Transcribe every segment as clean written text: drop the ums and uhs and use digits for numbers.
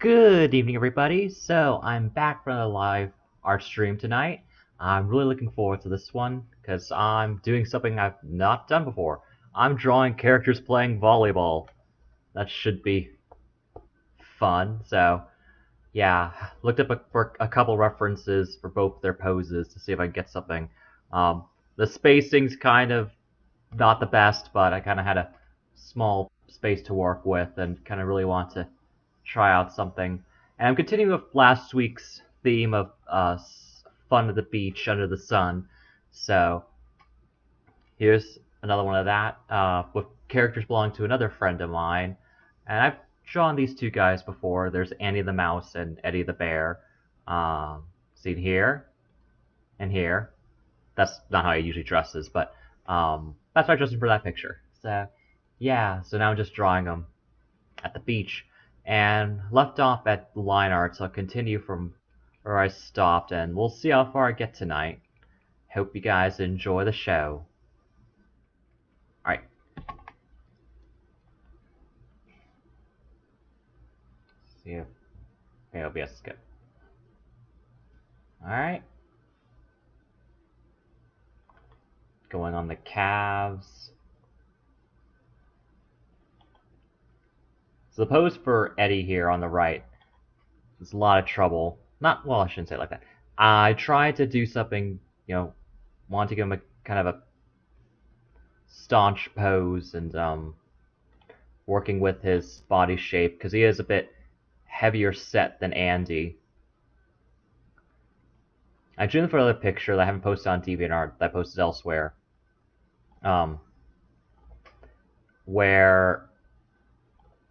Good evening, everybody. So I'm back for a live art stream tonight. I'm really looking forward to this one because I'm doing something I've not done before. I'm drawing characters playing volleyball. That should be fun. So yeah, looked up for a couple references for both their poses to see if I can get something. Um, the spacing's kind of not the best, but I kind of had a small space to work with and kind of really want to try out something. And I'm continuing with last week's theme of fun at the beach under the sun. So here's another one of that with characters belonging to another friend of mine. And I've drawn these two guys before. There's Annie the Mouse and Eddie the Bear. Seen here and here. That's not how he usually dresses, but that's why I dressed him for that picture. So yeah, so now I'm just drawing them at the beach and left off at line art, so I'll continue from where I stopped and we'll see how far I get tonight. Hope you guys enjoy the show. Alright. See if it'll be a skip. Alright. Going on the calves. So the pose for Eddie here on the right is a lot of trouble. Not, well, I shouldn't say it like that. I tried to do something, want to give him a kind of a staunch pose and working with his body shape because he is a bit heavier set than Andy. I drew them for another picture that I haven't posted on DeviantArt that I posted elsewhere. Where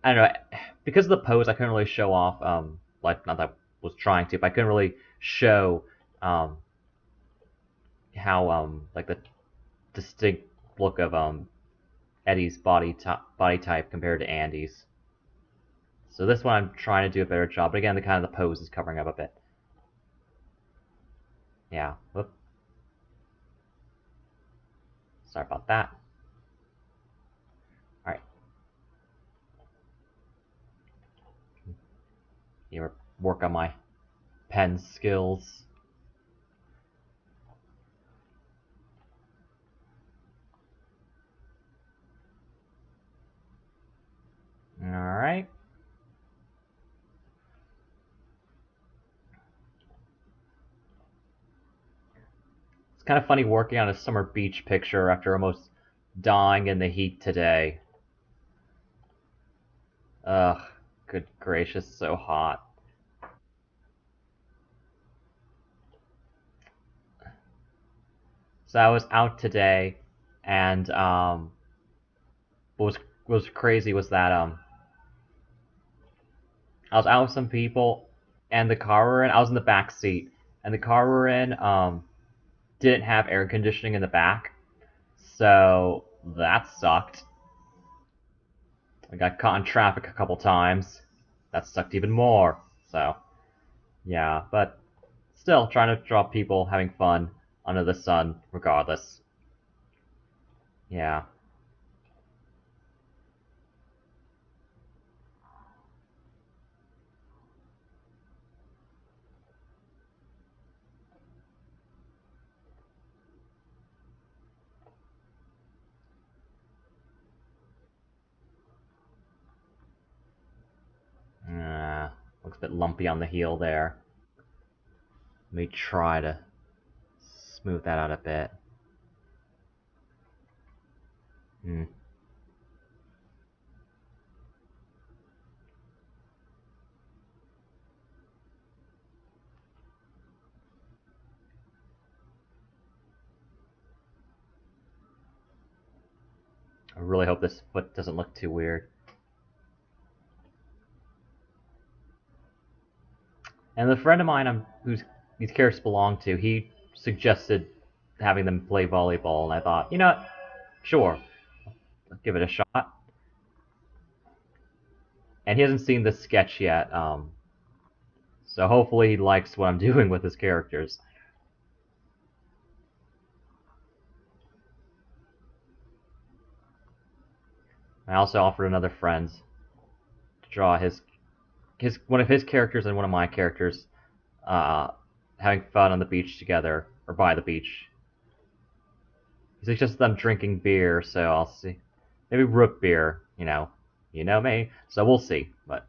I don't know, because of the pose, I couldn't really show off. Like not that I was trying to, but I couldn't really show how like the distinct look of Eddie's body type compared to Andy's. So this one I'm trying to do a better job, but again, the kind of the pose is covering up a bit. Yeah. Whoop. Sorry about that. All right. You work on my pen skills. All right. It's kind of funny working on a summer beach picture after almost dying in the heat today. Ugh, good gracious, so hot. So I was out today, and what was crazy was that I was out with some people, and the car we're in, I was in the back seat, and the car we're in didn't have air conditioning in the back, so that sucked. I got caught in traffic a couple times. That sucked even more. So yeah, but still trying to draw people having fun under the sun, regardless. Yeah. Looks a bit lumpy on the heel there. Let me try to smooth that out a bit. Hmm. I really hope this foot doesn't look too weird. And the friend of mine whose these characters belong to, he suggested having them play volleyball, and I thought, you know what? Sure, let's give it a shot. And he hasn't seen this sketch yet, so hopefully he likes what I'm doing with his characters. I also offered another friend to draw his one of his characters and one of my characters uh, having fun on the beach together, or by the beach. It's just them drinking beer, so I'll see. Maybe root beer, you know me. So we'll see. But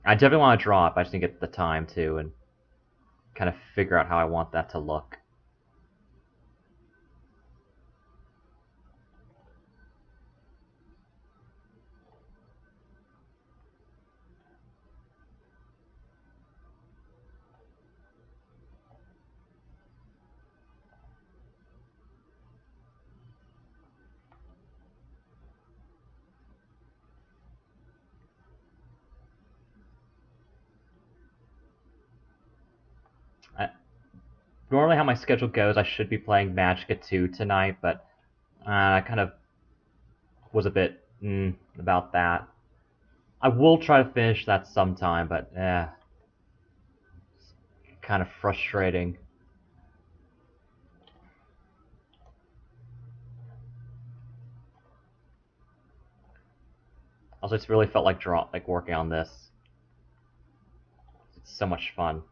I definitely want to draw it, but I just need to get the time to and kind of figure out how I want that to look. I, Normally, how my schedule goes, I should be playing Magic 2 tonight, but I kind of was a bit about that. I will try to finish that sometime, but kind of frustrating. Also, it's really felt like working on this. It's so much fun.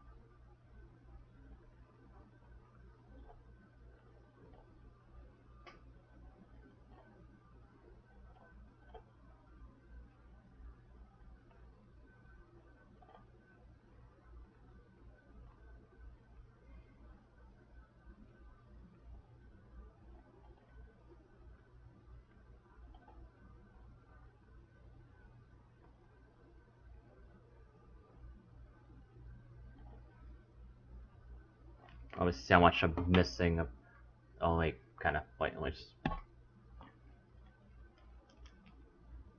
Let me see how much I'm missing. Only kind of wait. Let me just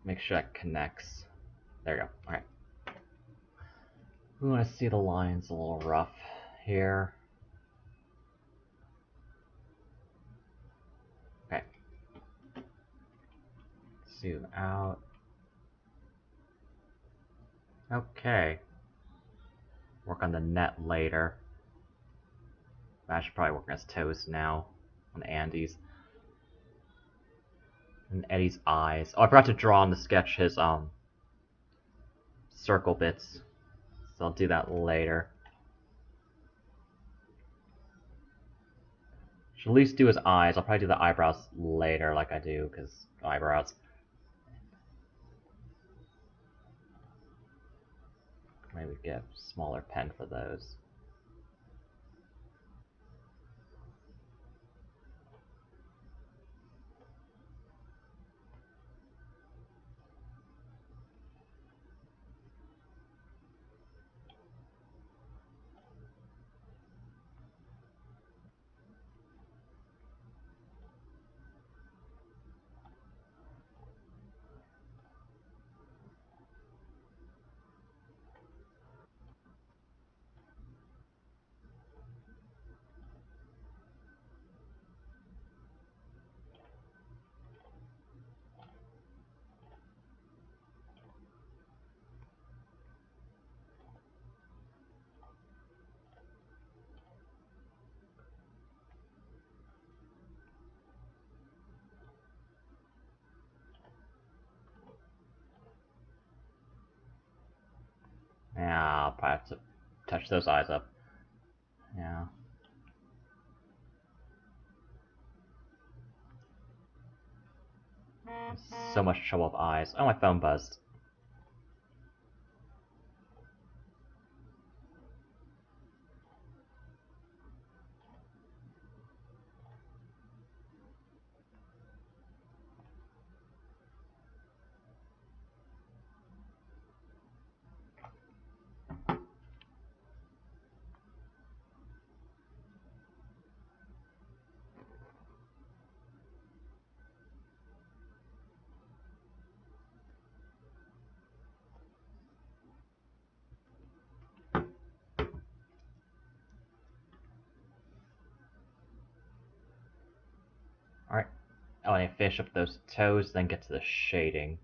make sure that connects. There you go. All right. Ooh, I see the lines a little rough here. Okay. Zoom out. Okay. Work on the net later. I should probably work on his toes now. On Andy's. And Eddie's eyes. Oh, I forgot to draw on the sketch his circle bits. So I'll do that later. Should at least do his eyes. I'll probably do the eyebrows later like I do, because eyebrows. Maybe get a smaller pen for those. Yeah, I'll probably have to touch those eyes up. Yeah. So much trouble with eyes. Oh, my phone buzzed. Alright. Oh, I need to finish up those toes, then get to the shading.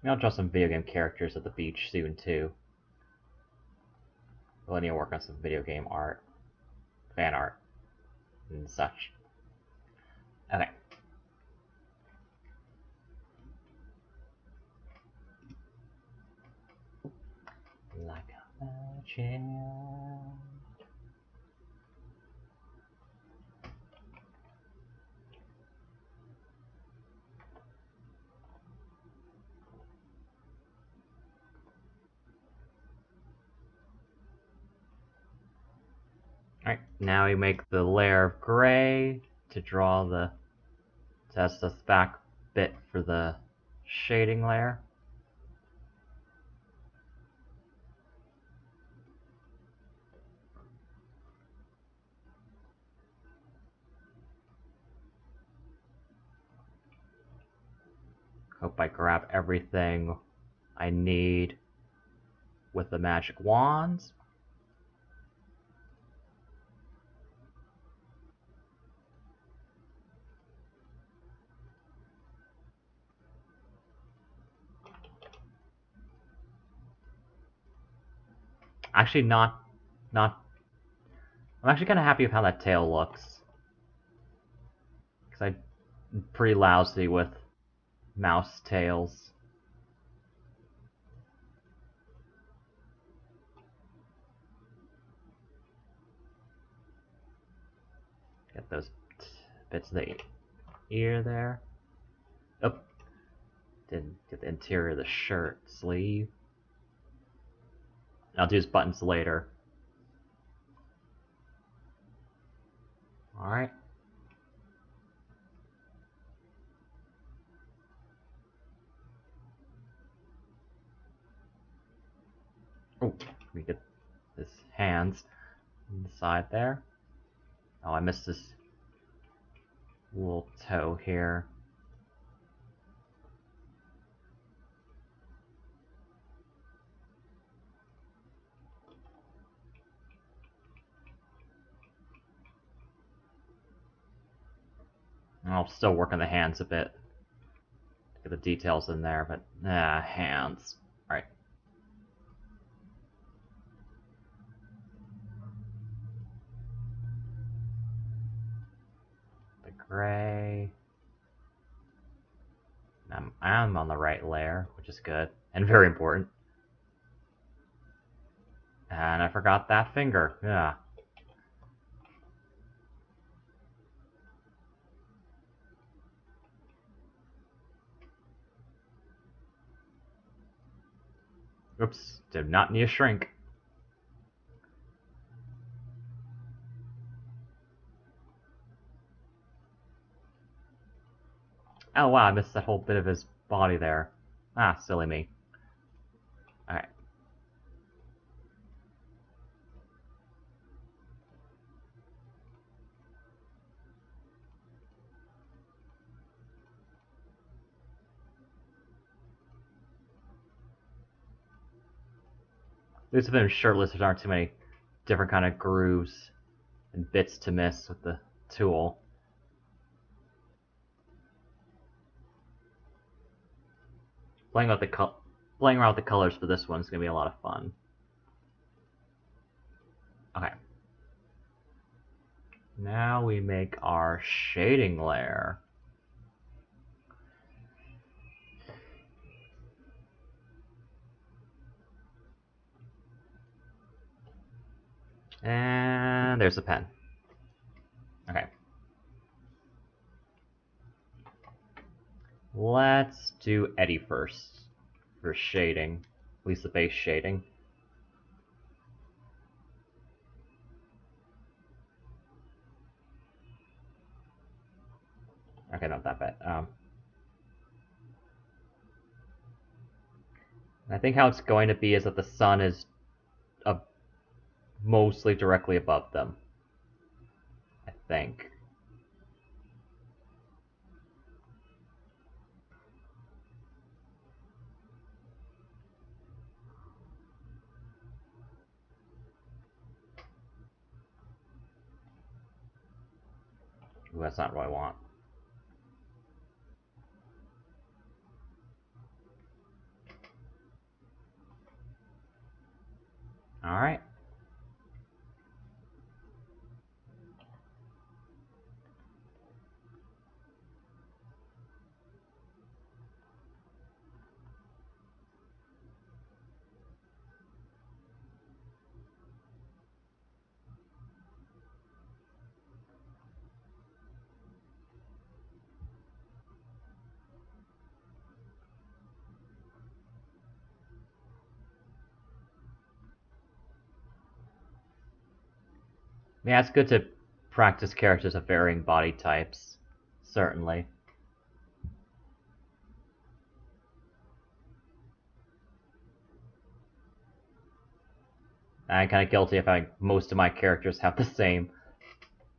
I'll draw some video game characters at the beach soon too. We'll need to work on some video game art, fan art, and such. Okay. Like a magic. Alright, now we make the layer of gray to draw the test us back bit for the shading layer. Hope I grab everything I need with the magic wands. Actually, not. I'm actually kind of happy with how that tail looks, because I'm pretty lousy with mouse tails. Get those bits of the ear there. Oh, didn't get the interior of the shirt sleeve. I'll do his buttons later. Alright. Oh, let me get his hands inside there. Oh, I missed this little toe here. I'll still work on the hands a bit. Get the details in there, but hands. Alright. The gray. I'm on the right layer, which is good and very important. And I forgot that finger. Yeah. Oops, did not need a shrink. Oh wow, I missed that whole bit of his body there. Ah, silly me. Alright. At least if I'm shirtless, there aren't too many different kind of grooves and bits to miss with the tool. Playing around with the colors for this one is gonna be a lot of fun. Okay. Now we make our shading layer. And there's a pen. Okay. Let's do Eddie first for shading, at least the base shading. Okay, not that bad. I think how it's going to be is that the sun is mostly directly above them. I think. Ooh, that's not what I want. Alright. Yeah, it's good to practice characters of varying body types. Certainly. I'm kind of guilty of having most of my characters have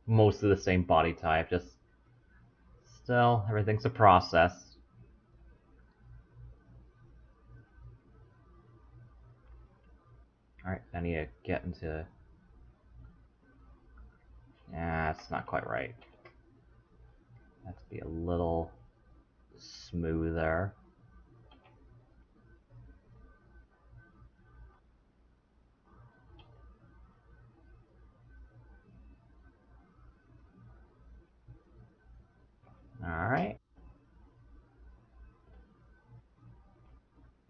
most of the same body type. Just still, everything's a process. Alright, I need to get into. Yeah, it's not quite right. Have to be a little smoother. Alright.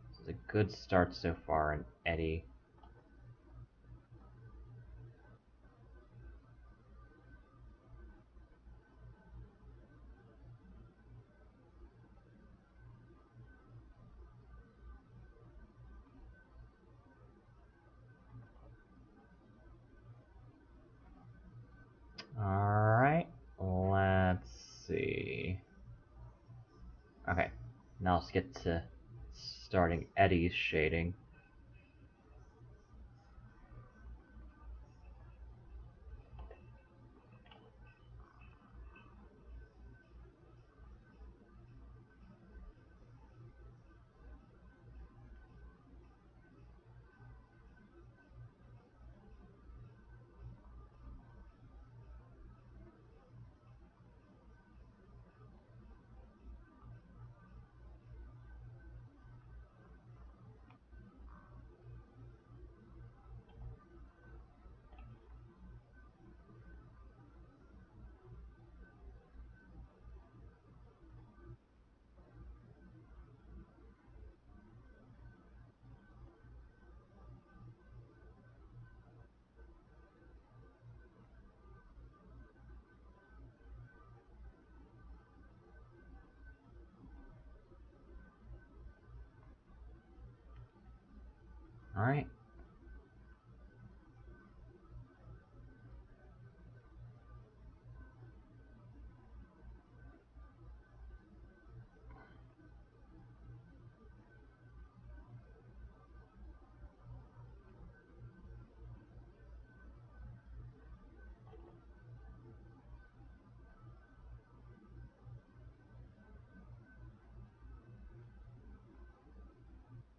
This is a good start so far in Eddie. Alright, let's see. Okay, now let's get to starting Eddie's shading. Alright.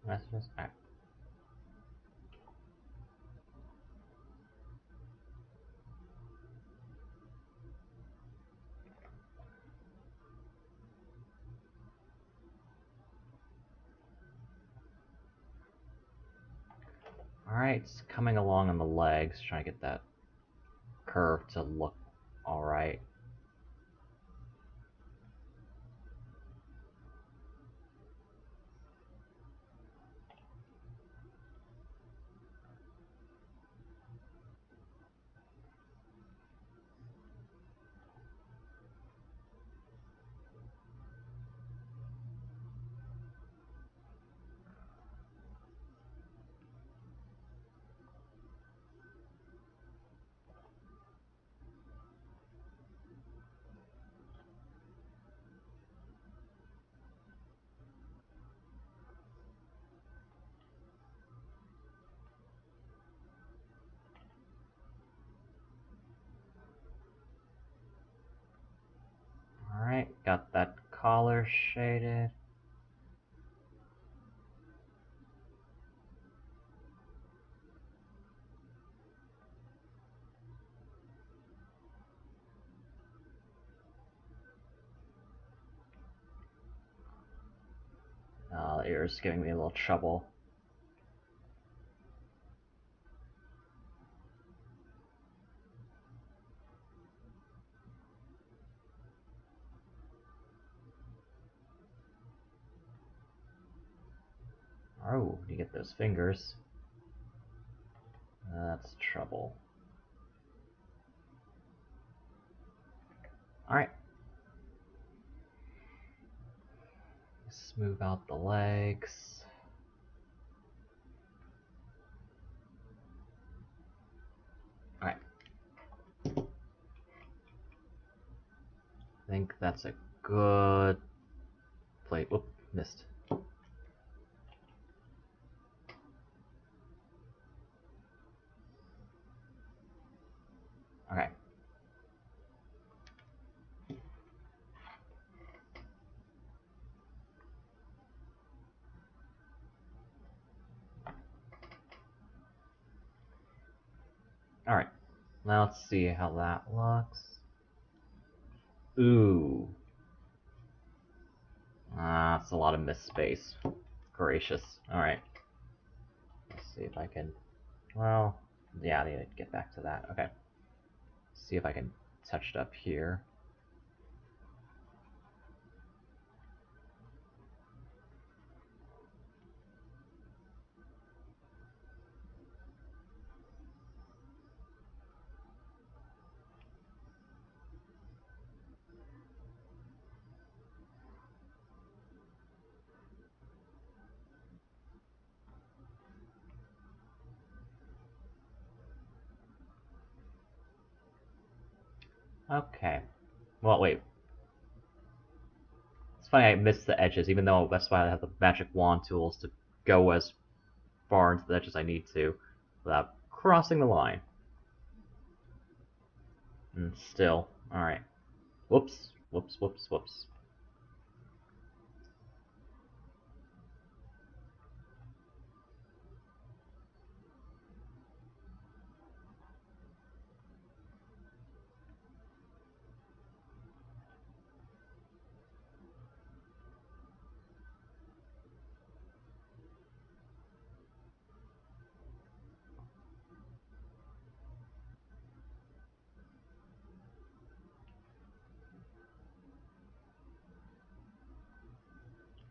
Let's just. Alright, it's coming along on the legs, trying to get that curve to look alright. Alright, got that collar shaded. The ear's giving me a little trouble. Oh, you get those fingers. That's trouble. Alright. Smooth out the legs. Alright. I think that's a good play. Whoop, missed. Okay. Alright. Now let's see how that looks. Ooh. That's a lot of missed space. Gracious. Alright. Let's see if I can... Well, yeah, I need to get back to that. Okay. See if I can touch it up here. Okay. Well, wait. It's funny I missed the edges, even though that's why I have the magic wand tools to go as far into the edges I need to without crossing the line. And still, alright. Whoops, whoops, whoops, whoops.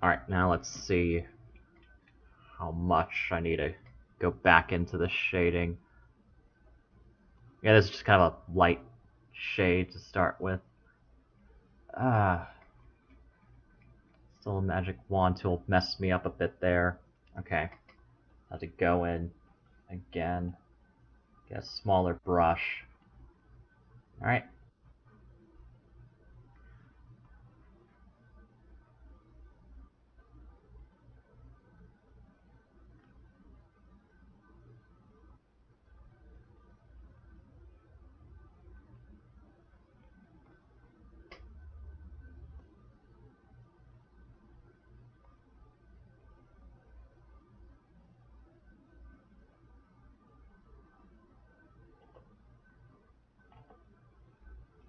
Alright, now let's see how much I need to go back into the shading. Yeah, this is just kind of a light shade to start with. Still a magic wand tool messed me up a bit there. Okay, have to go in again, get a smaller brush. Alright.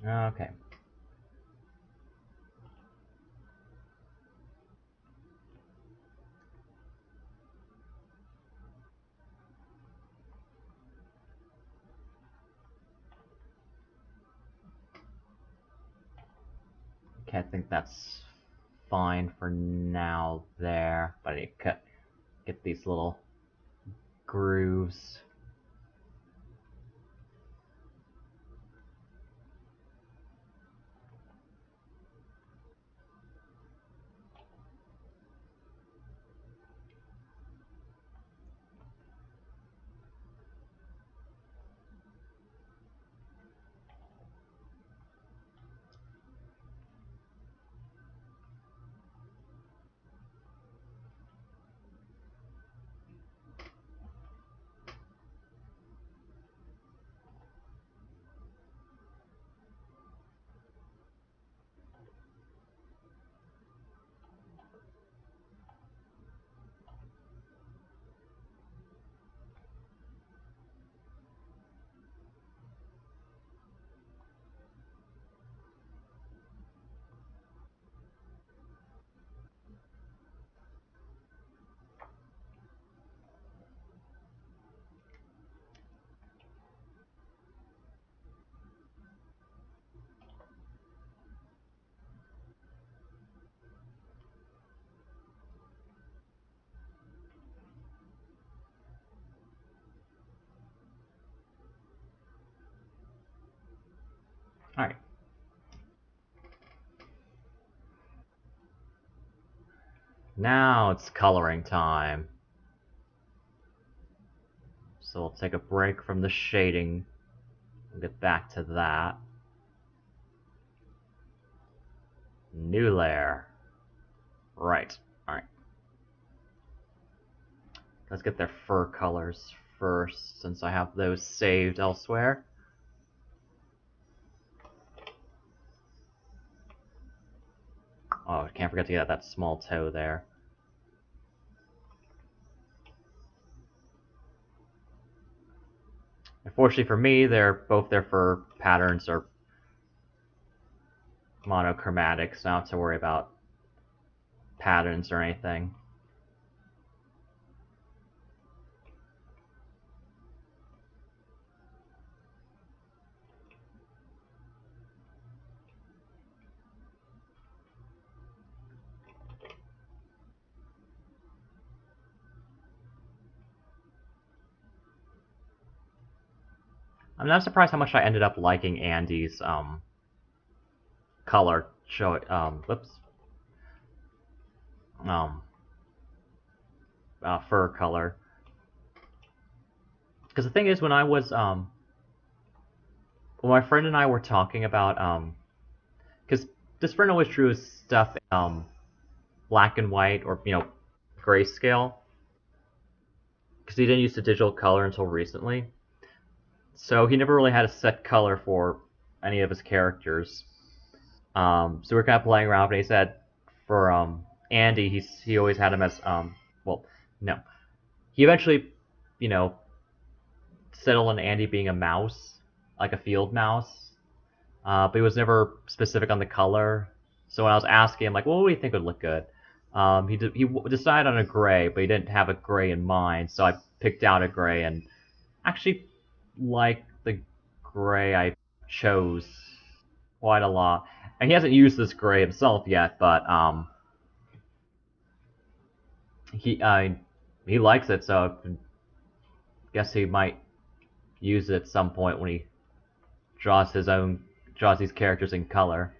Okay. Okay, I think that's fine for now there, but I need to get these little grooves. Alright. Now it's coloring time. So we'll take a break from the shading. We'll get back to that. New layer. Right. Alright. Let's get their fur colors first, since I have those saved elsewhere. Oh, I can't forget to get that small toe there. Unfortunately for me, both their fur patterns are monochromatic, so I don't have to worry about patterns or anything. I'm not surprised how much I ended up liking Andy's color whoops um fur color. Because the thing is, when my friend and I were talking about because this friend always drew his stuff black and white or grayscale, because he didn't use the digital color until recently. So he never really had a set color for any of his characters. So we're kind of playing around, and he said for Andy, he always had him as well, no, he eventually, you know, settled on Andy being a mouse, like a field mouse, but he was never specific on the color. So when I was asking him, like, well, what do you think would look good? He decided on a gray, but he didn't have a gray in mind. So I picked out a gray, and actually like the gray I chose quite a lot. And he hasn't used this gray himself yet, but he likes it, so I guess he might use it at some point when he draws these characters in color.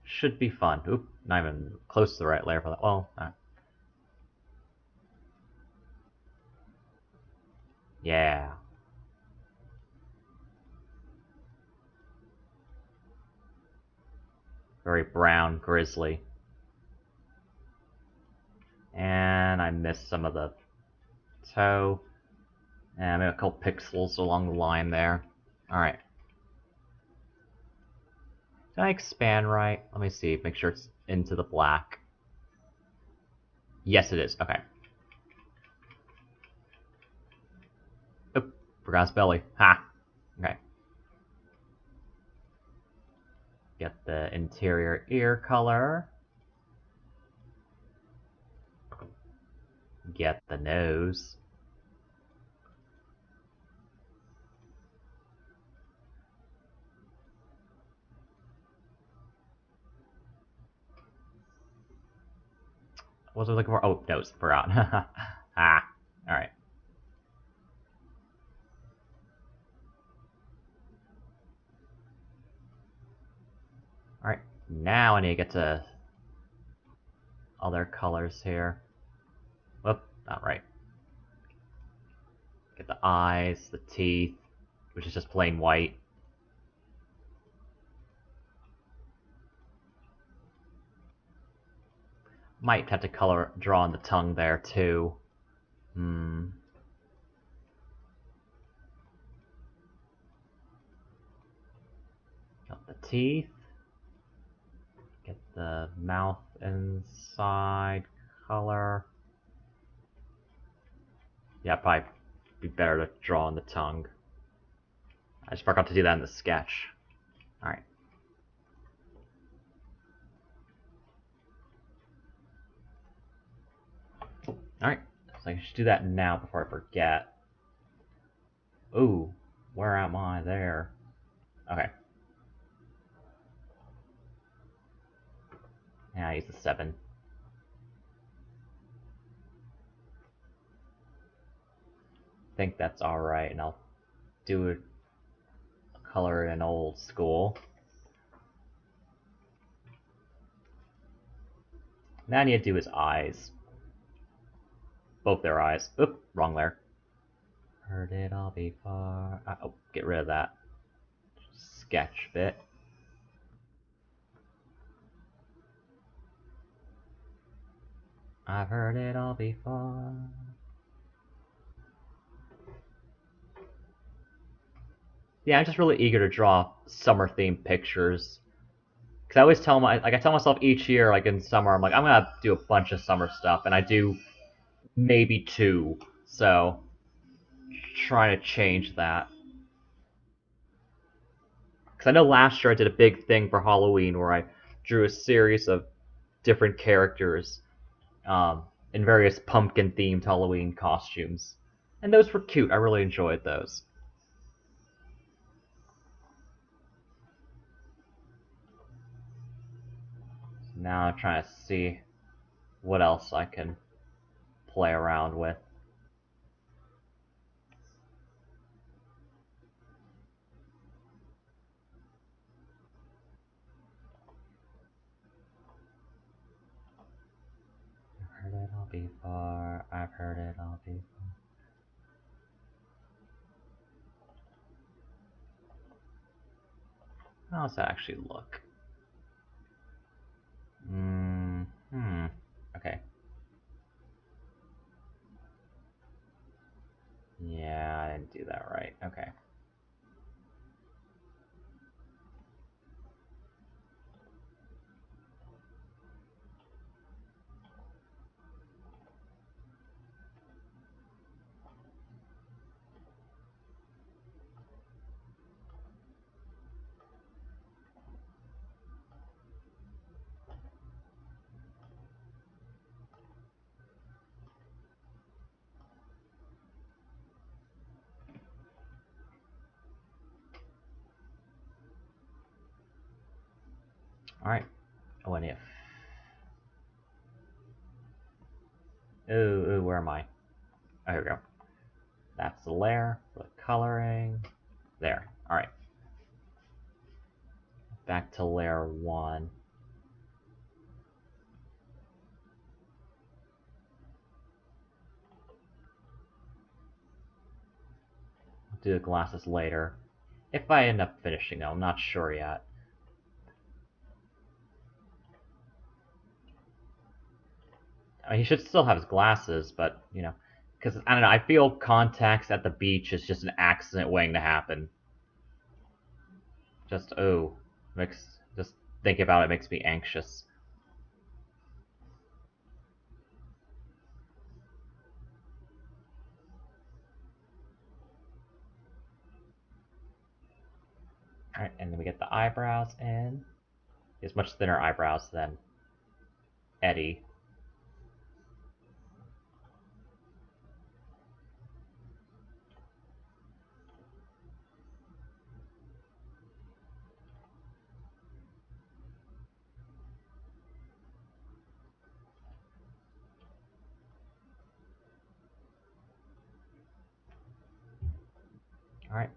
Should be fun. Oop, not even close to the right layer for that. Well, yeah. Very brown, grizzly. And I missed some of the toe. And maybe a couple pixels along the line there. Alright. Did I expand right? Let me see. Make sure it's into the black. Yes, it is. Okay. Oop, forgot his belly. Ha! Okay. Get the interior ear color. Get the nose. What was I looking for? Oh, nose. Forgot. Ah. Alright. Alright. Now I need to get to other colors here. Whoop, not right. Get the eyes, the teeth, which is just plain white. Might have to draw on the tongue there too. Got the teeth. Get the mouth inside color. Yeah, probably be better to draw on the tongue. I just forgot to do that in the sketch. Alright. Alright, so I should do that now before I forget. Ooh, where am I there? Okay. Yeah, I use the 7. I think that's alright, and I'll do a color in old school. Now I need to do his eyes. Both their eyes. Oop, wrong layer. Heard it all before. Oh, get rid of that sketch bit. I've heard it all before. Yeah, I'm just really eager to draw summer-themed pictures. Cause I always tell I tell myself each year, like in summer, I'm like, I'm gonna do a bunch of summer stuff, and I do maybe 2. So, trying to change that. Because I know last year I did a big thing for Halloween where I drew a series of different characters in various pumpkin themed Halloween costumes. And those were cute. I really enjoyed those. Now I'm trying to see what else I can play around with. I've heard it all before. I've heard it all before. How does that actually look? Okay. Yeah, I didn't do that right. Okay. Alright. Oh, and if. Ooh, where am I? Oh, here we go. That's the layer for the coloring. There. Alright. Back to layer 1. I'll do the glasses later. If I end up finishing them, I'm not sure yet. I mean, he should still have his glasses, but, you know, because, I don't know, I feel contacts at the beach is just an accident waiting to happen. Just, just thinking about it makes me anxious. Alright, and then we get the eyebrows in. He has much thinner eyebrows than Eddie. Alright.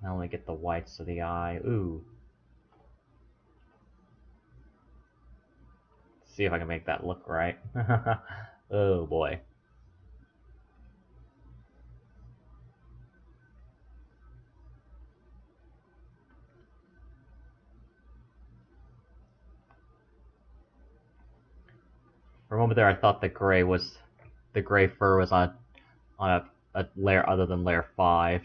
Now we get the whites of the eye. Ooh. See if I can make that look right. Oh boy. For a moment there, I thought the gray fur was on a layer other than layer 5,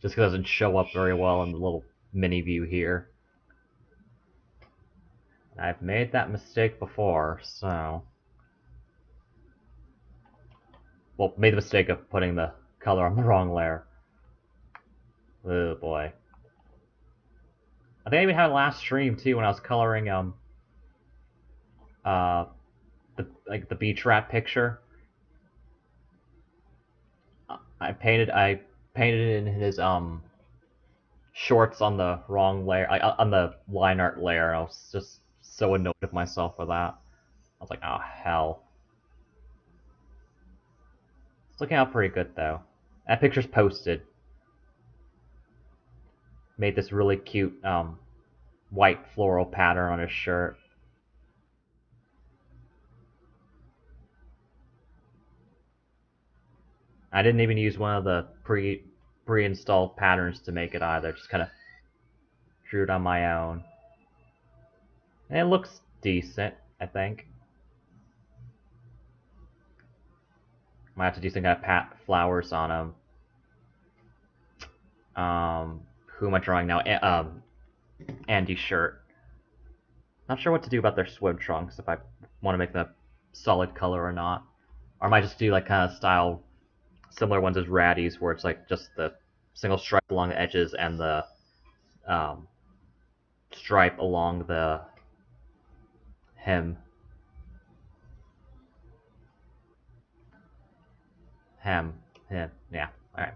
just because it doesn't show up very well in the little mini view here. I've made that mistake before, so... Well, made the mistake of putting the color on the wrong layer. Oh boy. I think I even had a last stream too when I was coloring the beach rat picture. I painted it in his shorts on the wrong layer, on the line art layer, and I was just so annoyed with myself for that. I was like, oh hell. It's looking out pretty good though. That picture's posted. made this really cute white floral pattern on his shirt. I didn't even use one of the pre-installed patterns to make it either. Just kind of drew it on my own. And it looks decent, I think. Might have to do some kind of pat flowers on him. Who am I drawing now? Andy's shirt. Not sure what to do about their swim trunks, if I want to make them solid color or not. Or I might just do like kind of style similar ones as Ratty's, where it's like just the single stripe along the edges and the um, stripe along the hem. Hem. Hem. Yeah. Alright.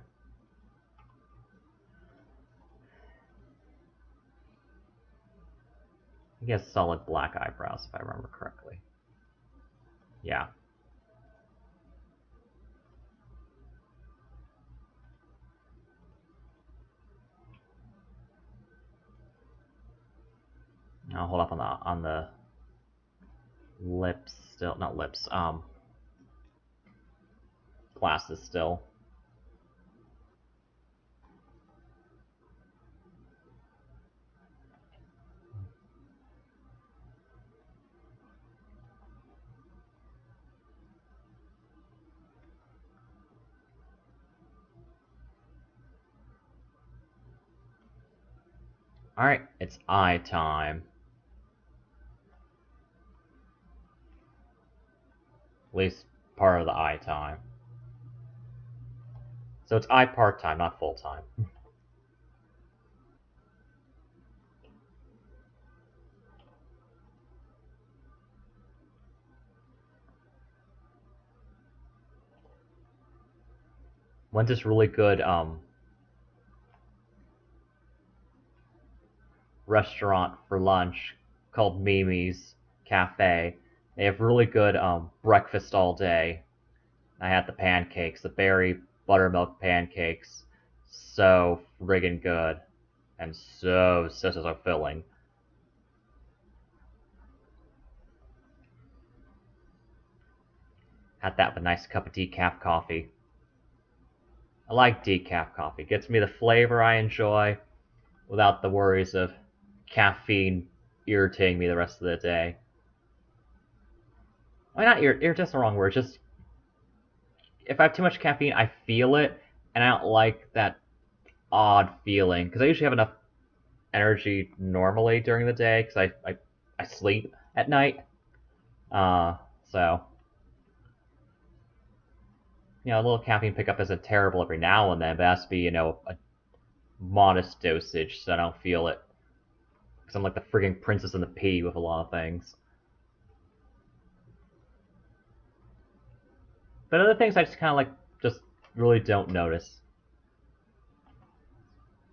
He has solid black eyebrows, if I remember correctly. Yeah. I'll hold up on the lips still, not lips, glasses still. Alright, it's eye time. At least part of the eye time. So it's eye part time, not full time. Went this really good restaurant for lunch called Mimi's Cafe. They have really good breakfast all day. I had the pancakes, the berry buttermilk pancakes. So friggin' good. And so filling. Had that with a nice cup of decaf coffee. I like decaf coffee. It gets me the flavor I enjoy without the worries of caffeine irritating me the rest of the day. I mean, not irritate's the wrong word. Just if I have too much caffeine, I feel it, and I don't like that odd feeling because I usually have enough energy normally during the day because I sleep at night. So a little caffeine pickup isn't terrible every now and then, but it has to be a modest dosage so I don't feel it. Because I'm like the frigging princess and the pea with a lot of things. But other things I just kind of like, just really don't notice.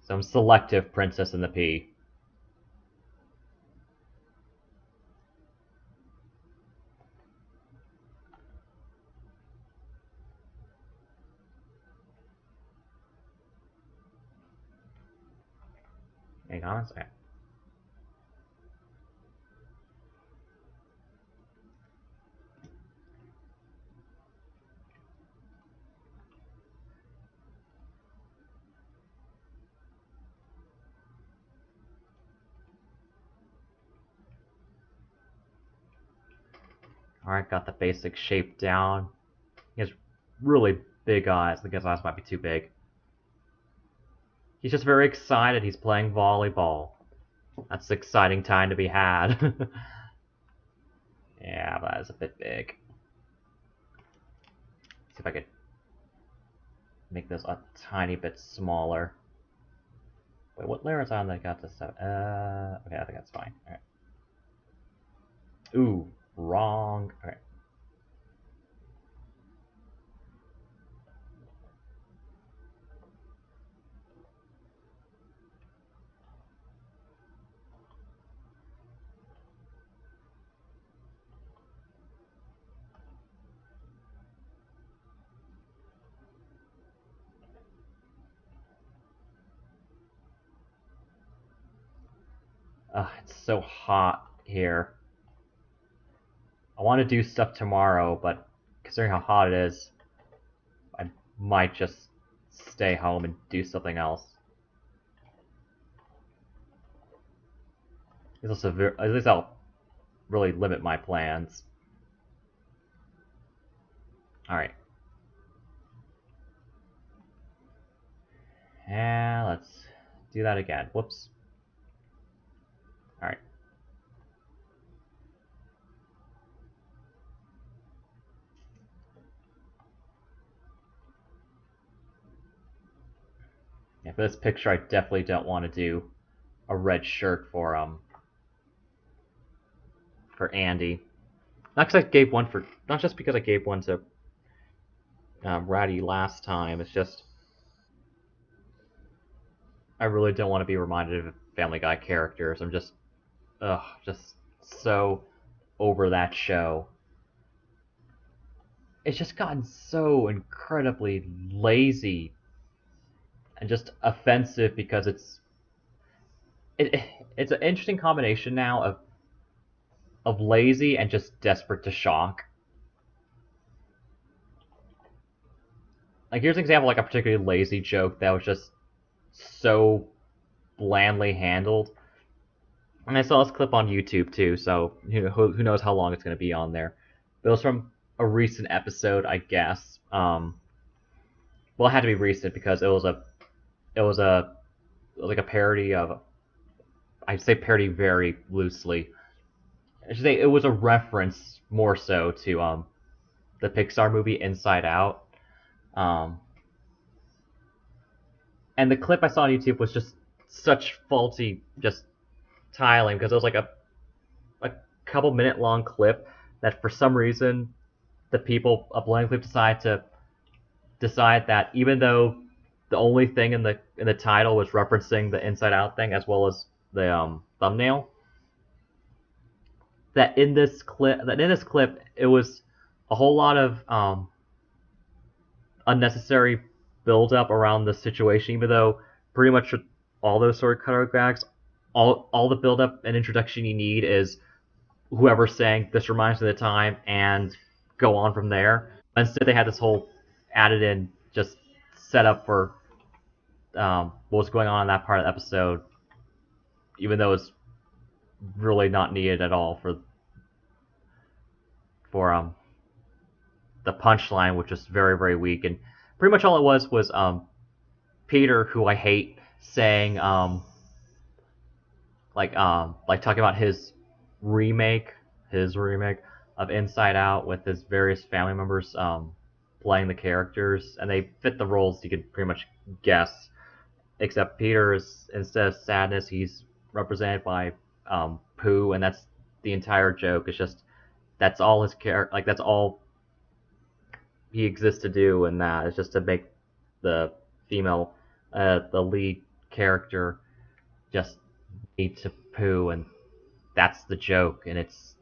Some selective princess and the pea. Hang on a second. Alright, got the basic shape down. He has really big eyes. I think his eyes might be too big. He's just very excited. He's playing volleyball. That's an exciting time to be had. Yeah, but that is a bit big. See if I could make this a tiny bit smaller. Wait, what layer is on that got this stuff? Okay, I think that's fine. Alright. Ooh, wrong. Alright. Ugh, it's so hot here. I want to do stuff tomorrow, but considering how hot it is, I might just stay home and do something else. At least I'll really limit my plans. All right. And let's do that again. Whoops. All right. Yeah, for this picture, I definitely don't want to do a red shirt for Andy. Not because I gave one for, not just because I gave one to Ratty last time. It's just I really don't want to be reminded of Family Guy characters. I'm just so over that show. It's just gotten so incredibly lazy and just offensive because it it's an interesting combination now of lazy and just desperate to shock. Like here's an example like a particularly lazy joke that was just so blandly handled. And I saw this clip on YouTube too, so who knows how long it's going to be on there. But it was from a recent episode, I guess. Well, it had to be recent because it was a like a parody of, I say parody very loosely. I should say it was a reference more so to the Pixar movie Inside Out. Um, and the clip I saw on YouTube was just such faulty just tiling because it was like a couple minute long clip that for some reason the people uploading the clip decide that even though the only thing in the title was referencing the Inside Out thing as well as the thumbnail, that in this clip it was a whole lot of unnecessary build up around the situation, even though pretty much all those sort of choreographs, all the build up and introduction you need is whoever's saying this reminds me of the time and go on from there. Instead, they had this whole added in just set up for what was going on in that part of the episode, even though it's really not needed at all for the punchline, which is very very weak. And pretty much all it was Peter, who I hate, saying like talking about remake his remake of Inside Out with his various family members playing the characters, and they fit the roles you could pretty much guess. Except Peter is, instead of sadness, he's represented by poo, and that's the entire joke. It's just that's all his character, like that's all he exists to do, and that is just to make the female, the lead character, just need to poo, and that's the joke, and it's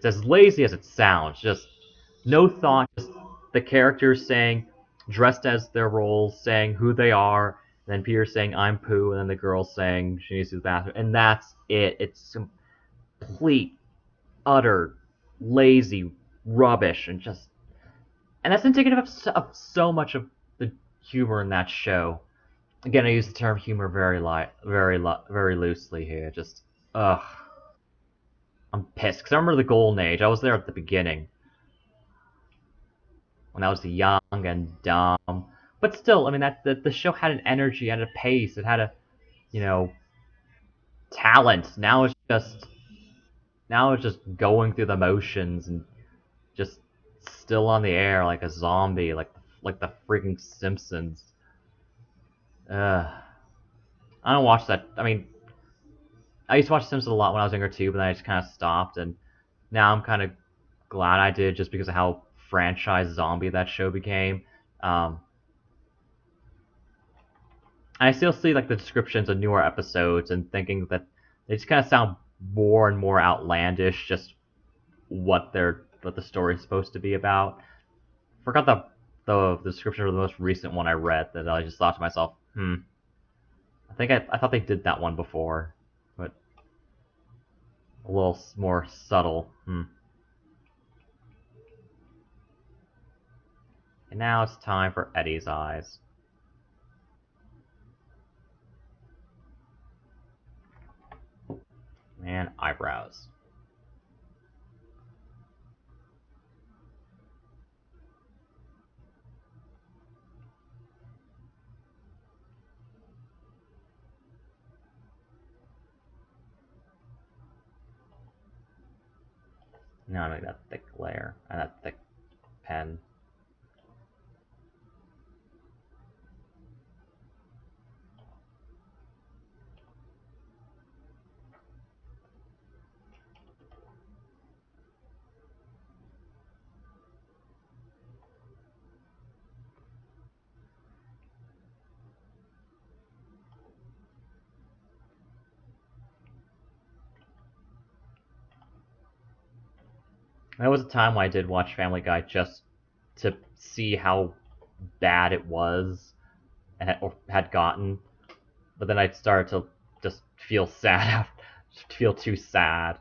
as lazy as it sounds. Just no thought. Just the characters saying, dressed as their roles, saying who they are. And then Peter saying I'm poo, and then the girl saying she needs to use the bathroom, and that's it. It's complete, utter, lazy rubbish, and that's indicative of so much of the humor in that show. Again, I use the term humor very loosely here. Just ugh. I'm pissed because I remember the golden age. I was there at the beginning when I was young and dumb. But still, I mean, that the show had an energy, had a pace, it had a you know talent. Now it's just going through the motions and just still on the air like a zombie, like the freaking Simpsons. I don't watch that. I mean, I used to watch Simpsons a lot when I was younger too, but then I just kind of stopped, and now I'm kind of glad I did just because of how franchise zombie that show became. Um, I still see like the descriptions of newer episodes and thinking that they just kind of sound more and more outlandish. Just what the story is supposed to be about. Forgot the description of the most recent one I read that I just thought to myself, I thought they did that one before, but A little more subtle. And now it's time for Eddie's eyes. And eyebrows. Now I need that thick layer and that thick pen. There was a time when I did watch Family Guy just to see how bad it was or had gotten, but then I started to just feel sad, feel too sad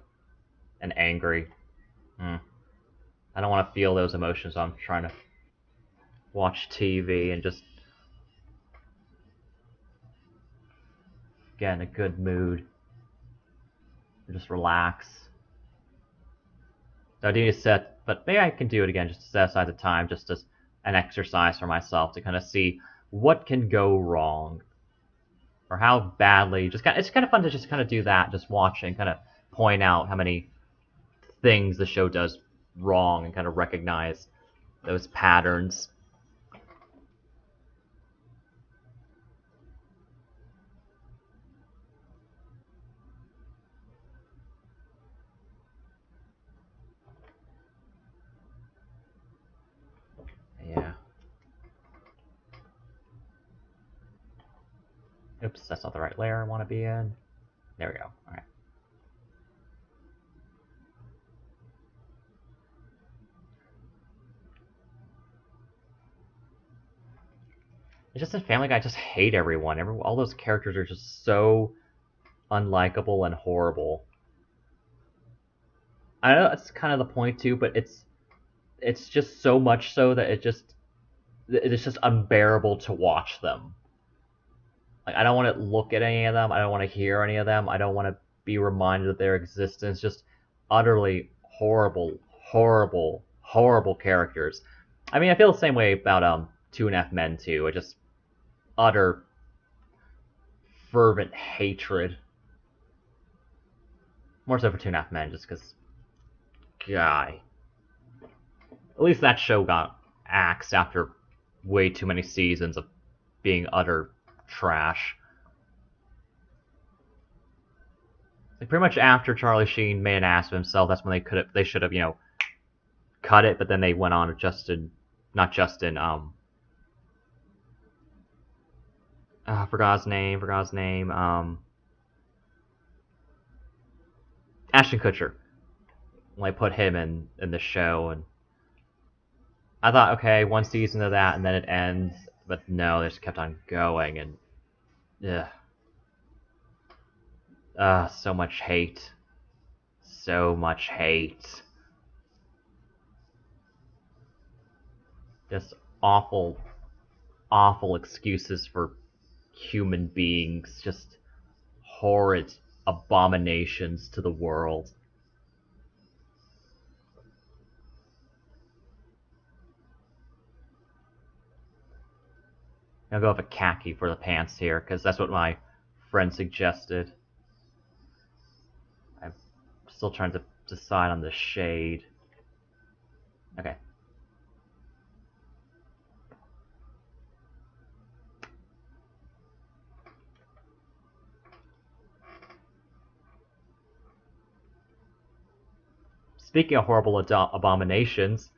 and angry. I don't want to feel those emotions. So I'm trying to watch TV and just get in a good mood and just relax. So I do need to set, but maybe I can do it again just to set aside the time, just as an exercise for myself to kind of see what can go wrong or how badly. It's kind of fun to just kind of do that, just watching, kind of point out how many things the show does wrong and kind of recognize those patterns. Yeah. Oops, that's not the right layer I want to be in. There we go. All right. It's just in Family Guy, I just hate everyone. All those characters are just so unlikable and horrible. I know that's kind of the point too, but it's just so much so that it's just unbearable to watch them. Like I don't want to look at any of them. I don't want to hear any of them. I don't want to be reminded of their existence. Just utterly horrible, horrible, horrible characters. I mean, I feel the same way about Two and a Half Men too. I just utter fervent hatred. More so for Two and a Half Men, just because, guy. At least that show got axed after way too many seasons of being utter trash. Like pretty much after Charlie Sheen made an ass of himself, that's when they should have cut it, but then they went on to not Justin, forgot his name, Ashton Kutcher. When I put him in the show, and I thought, okay, one season of that, and then it ends, but no, they just kept on going, and yeah, so much hate, so much hate, just awful, awful excuses for human beings, just horrid abominations to the world. I'll go with a khaki for the pants here, because that's what my friend suggested. I'm still trying to decide on the shade. Okay. Speaking of horrible abominations,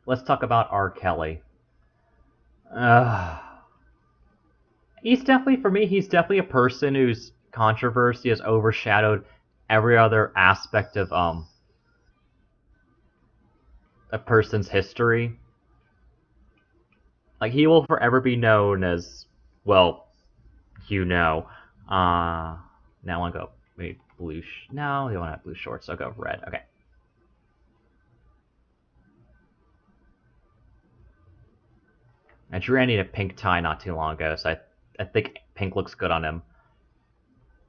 let's talk about R. Kelly. He's definitely, for me, he's definitely a person whose controversy has overshadowed every other aspect of a person's history. Like he will forever be known as, well, you know. Now I want to go maybe blue. No, they don't have blue shorts. I'll go red. Okay. And Drew needed a pink tie not too long ago, so I think pink looks good on him.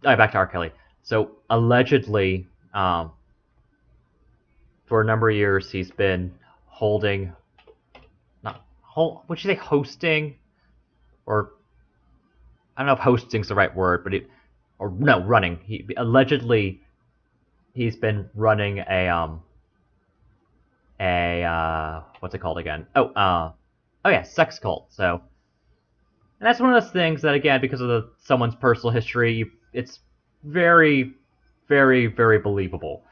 All right, back to R. Kelly. So allegedly, for a number of years, he's been holding, not hold. Would you say hosting, or I don't know if hosting's the right word, but or no, running. He allegedly he's been running a what's it called again? Oh yeah, sex cult. So, and that's one of those things that again, because of someone's personal history, it's very, very, very believable.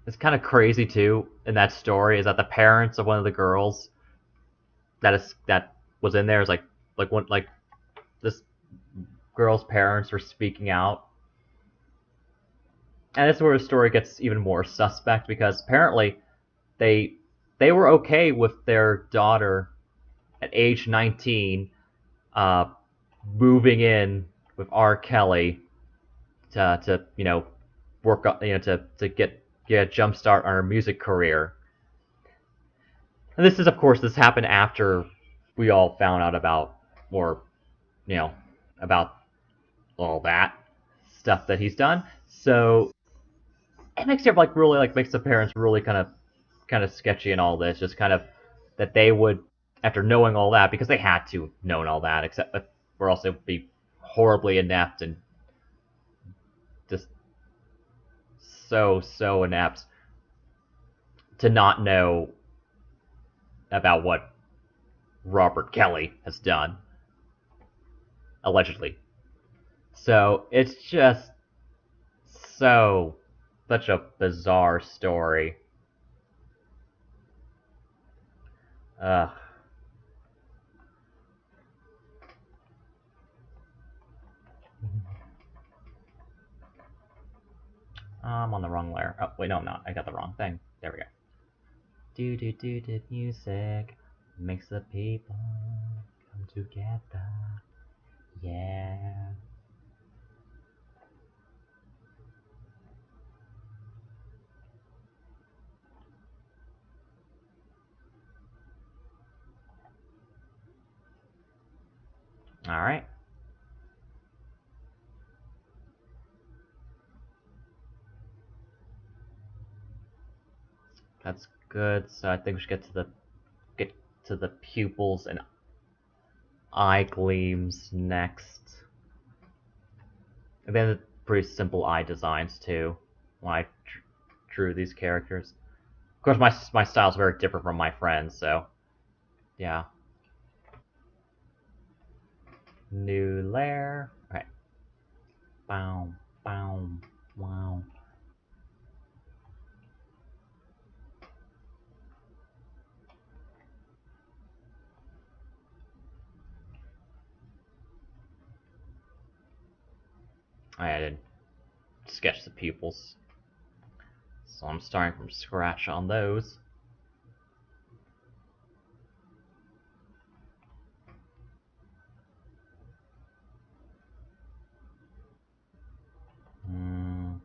It's kind of crazy too in that story is that the parents of one of the girls that was in there is like this girl's parents were speaking out, and this is where the story gets even more suspect because apparently they they were okay with their daughter at age 19 uh, moving in with R. Kelly to work on to get a jump start on her music career. And this is of course this happened after we all found out about or you know about all that stuff that he's done. So it makes it like really like makes the parents really kind of sketchy and all this, just kind of that they would after knowing all that because they had to known all that, except that we're also be horribly inept and just so inept to not know about what Robert Kelly has done allegedly. So it's just so such a bizarre story. Ugh. I'm on the wrong layer. Oh wait, no, I'm not. I got the wrong thing. There we go. Do do do do music makes the people come together. Yeah. All right. That's good. So I think we should get to the pupils and eye gleams next. And then pretty simple eye designs too. When I drew these characters. Of course, my style is very different from my friends. So yeah. New layer. Okay. Bow, bow, wow. I didn't sketch the pupils. So I'm starting from scratch on those. Mm.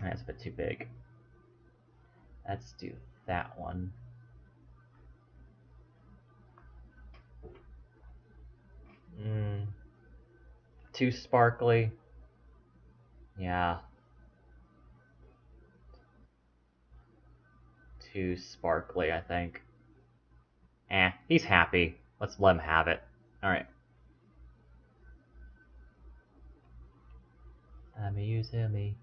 That's a bit too big. Let's do that one. Mm, too sparkly. Yeah, too sparkly, I think. He's happy. Let's let him have it. Alright. You tell me.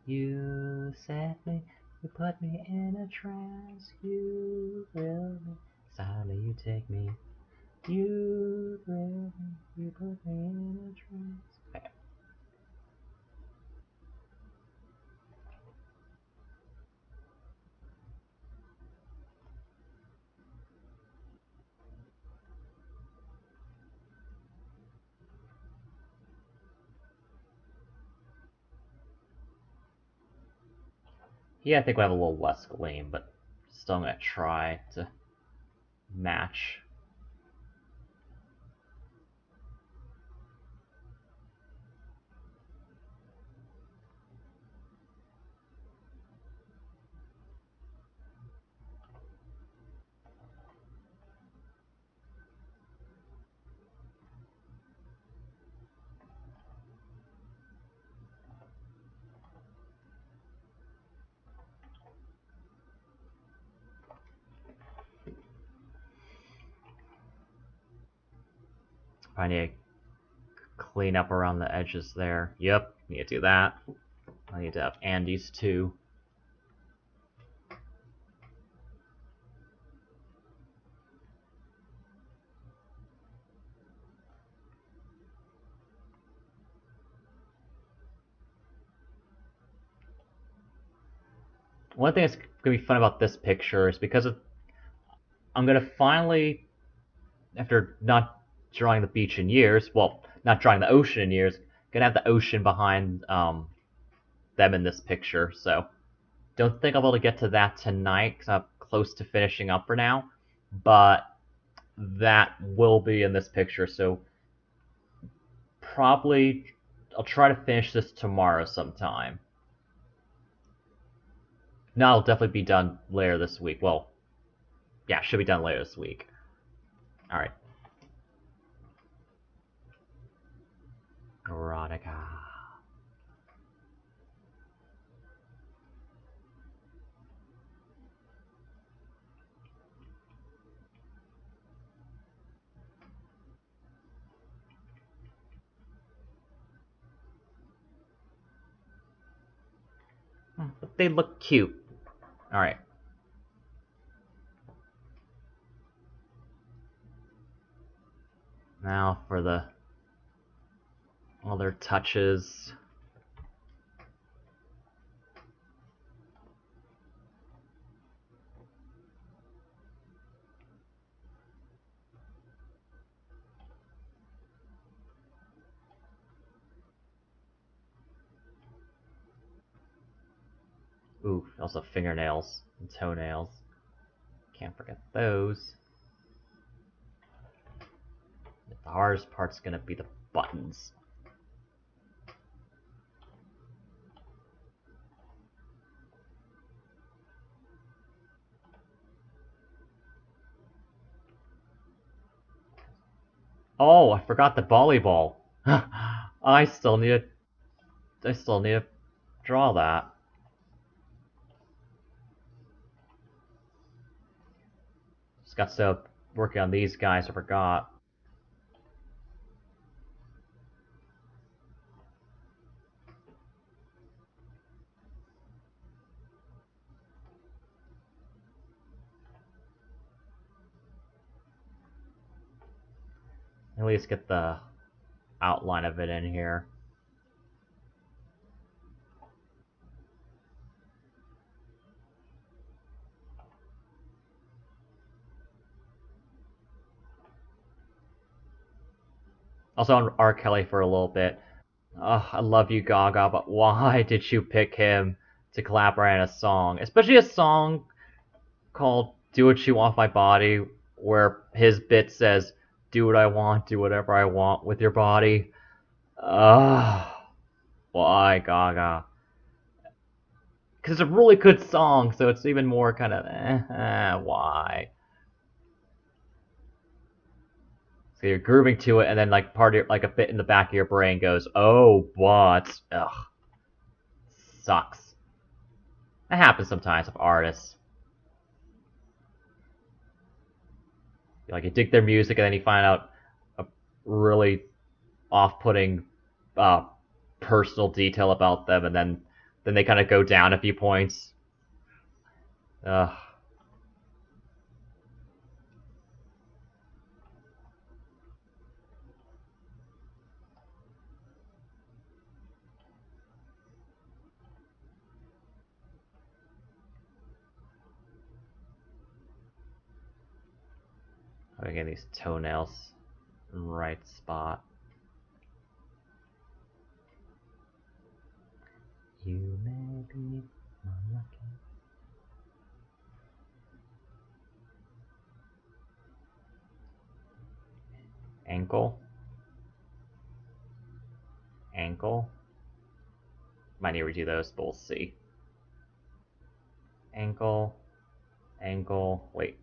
You set me. You put me in a trance. You thrill me. Silently you take me. You thrill me. You put me in a trance. Okay. Yeah, I think we have a little less gleam, but still I'm gonna try to match. I need to clean up around the edges there. Yep, need to do that. I need to have Andes too. One thing that's gonna be fun about this picture is because I'm gonna finally, after not drawing the beach in years, well, not drawing the ocean in years, gonna have the ocean behind them in this picture. So don't think I'll be able to get to that tonight because I'm close to finishing up for now. But that will be in this picture. So probably I'll try to finish this tomorrow sometime. No, it'll definitely be done later this week. Well, yeah, should be done later this week. All right. Erotica. But they look cute. All right. Now for the other touches. Ooh, also fingernails and toenails. Can't forget those. The hardest part's gonna be the buttons. Oh, I forgot the volleyball. I still need to draw that. Just got so working on these guys I forgot. At least get the outline of it in here. Also on R. Kelly for a little bit. Oh, I love you, Gaga, but why did you pick him to collaborate on a song? Especially a song called Do What You Want My Body, where his bit says, do what I want, do whatever I want with your body. Ugh. Why, Gaga? Because it's a really good song, so it's even more kind of, why? So you're grooving to it, and then like part of your, like a bit in the back of your brain goes, "Oh, what? Ugh, sucks." That happens sometimes with artists. Like you dig their music, and then you find out a really off-putting uh, personal detail about them, and then they kind of go down a few points. Uh, I'm getting these toenails in the right spot. You may be unlucky. Ankle. Ankle. Might need to redo those, but we'll see. Ankle. Ankle. Wait.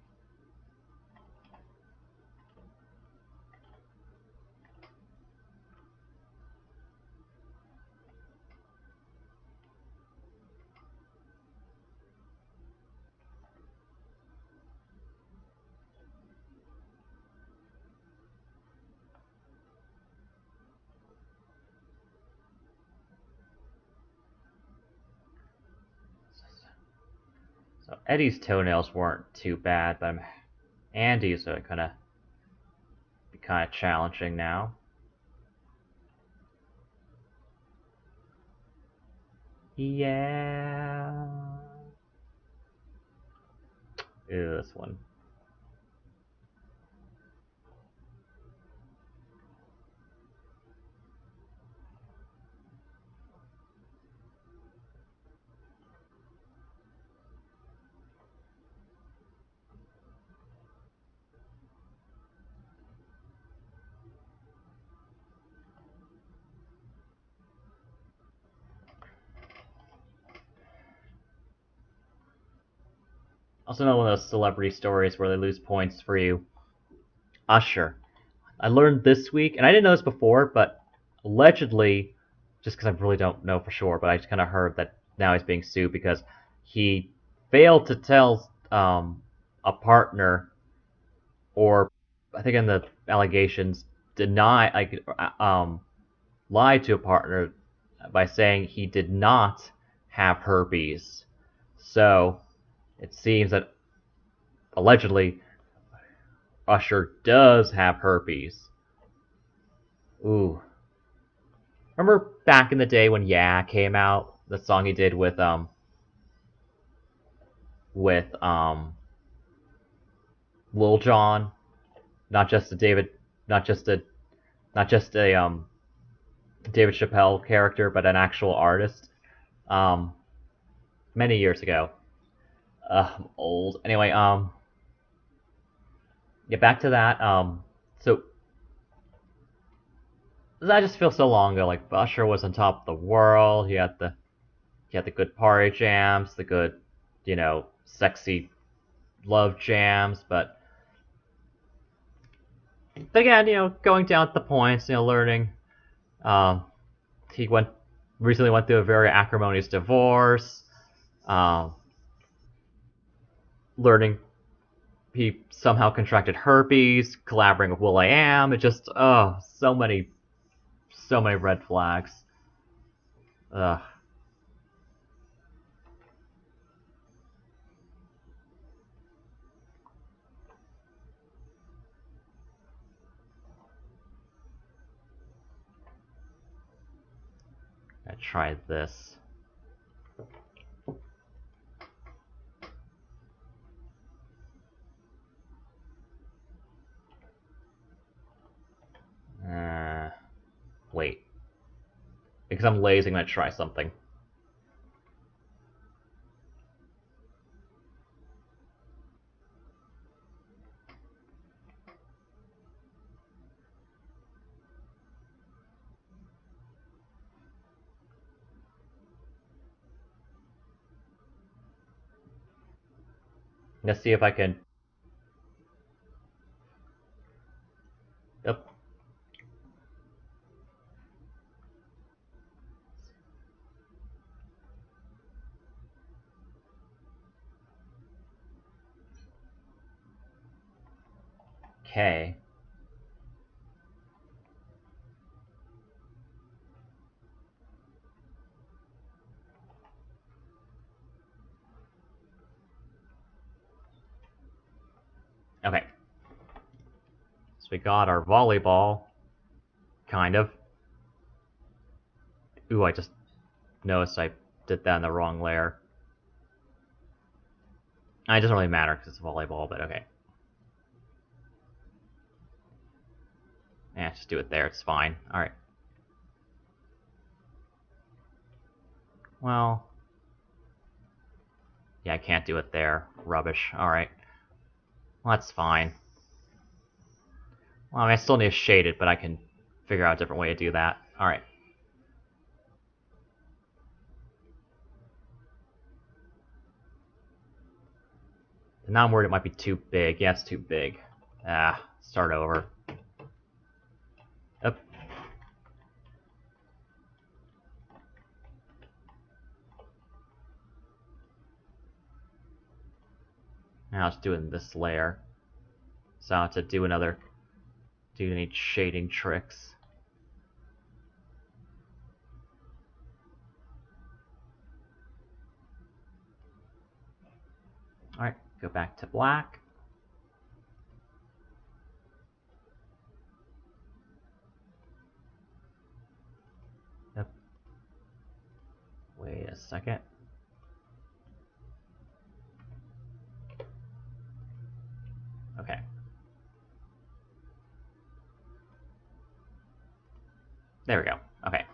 So Eddie's toenails weren't too bad, but Andy's are kind of challenging now. Yeah. Ew, this one. Also, another one of those celebrity stories where they lose points for you. Usher. I learned this week, and I didn't know this before, but allegedly, just because I really don't know for sure, but I just kind of heard that now he's being sued because he failed to tell a partner, or I think in the allegations, deny like lied to a partner by saying he did not have herpes. So it seems that allegedly Usher does have herpes. Ooh. Remember back in the day when Yeah came out, the song he did with Lil Jon, not just a David, not just a not just a David Chappelle character, but an actual artist. Um, Many years ago. I'm old. Anyway, get back to that. So that just feels so long ago. Like Usher was on top of the world. He had the good party jams, the good, sexy love jams. But again, going down the points, learning. Um, he recently went through a very acrimonious divorce. Um, Learning he somehow contracted herpes, collaborating with will.i.am. It just so many red flags. Ugh. I tried this. Uh, Wait. Because I'm lazy, I'm gonna try something. Let's see if I can. Yep. Okay. So we got our volleyball, kind of. Ooh, I just noticed I did that in the wrong layer. It doesn't really matter because it's volleyball, but okay. Yeah, just do it there, it's fine. Alright. Well... yeah, I can't do it there. Rubbish. Alright. Well, that's fine. Well, I mean, I still need to shade it, but I can figure out a different way to do that. Alright. Now I'm worried it might be too big. Yeah, it's too big. Start over. Up. Now it's doing this layer. So I have to do any shading tricks. Alright, go back to black. Yep. Wait a second. Okay. There we go. Okay.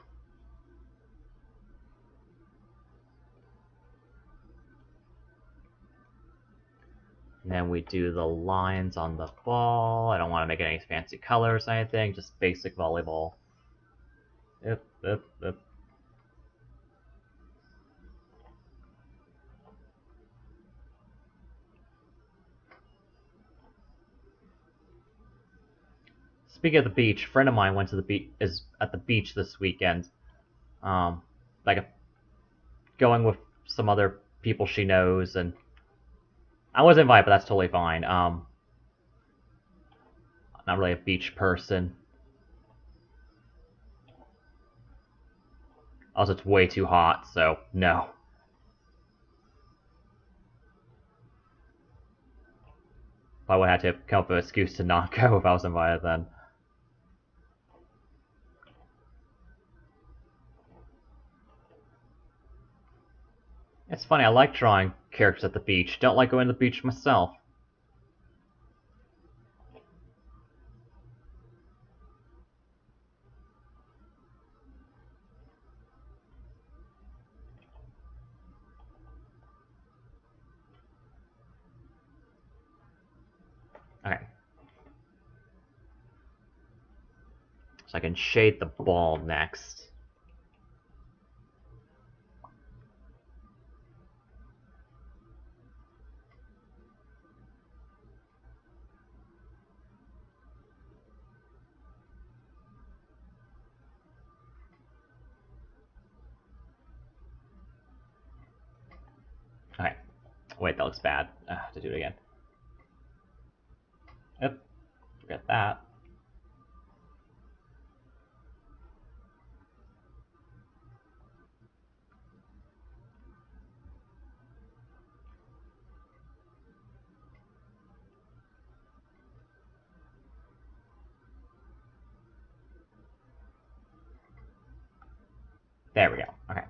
And then we do the lines on the ball. I don't want to make it any fancy colors or anything, just basic volleyball. Yep, yep, yep. Speaking of the beach, a friend of mine went to the beach. Is at the beach this weekend. Like going with some other people she knows, and I was invited, but that's totally fine. Not really a beach person. Also, it's way too hot, so no. I would have to come up with an excuse to not go if I was invited then. It's funny, I like drawing characters at the beach. Don't like going to the beach myself. Okay. So I can shade the ball next. Okay. Wait, that looks bad. I have to do it again. Yep. Forget that. There we go. Okay.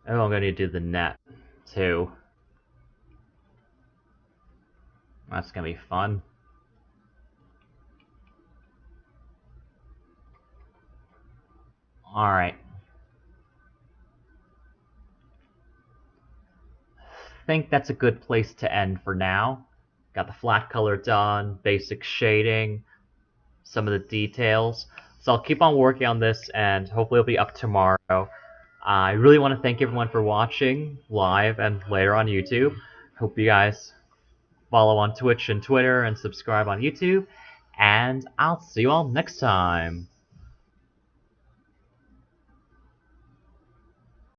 Oh, I'm going to do the net, too. That's going to be fun. Alright. Think that's a good place to end for now. Got the flat color done, basic shading, some of the details. So I'll keep on working on this, and hopefully it'll be up tomorrow. I really want to thank everyone for watching live and later on YouTube. Hope you guys follow on Twitch and Twitter and subscribe on YouTube. And I'll see you all next time.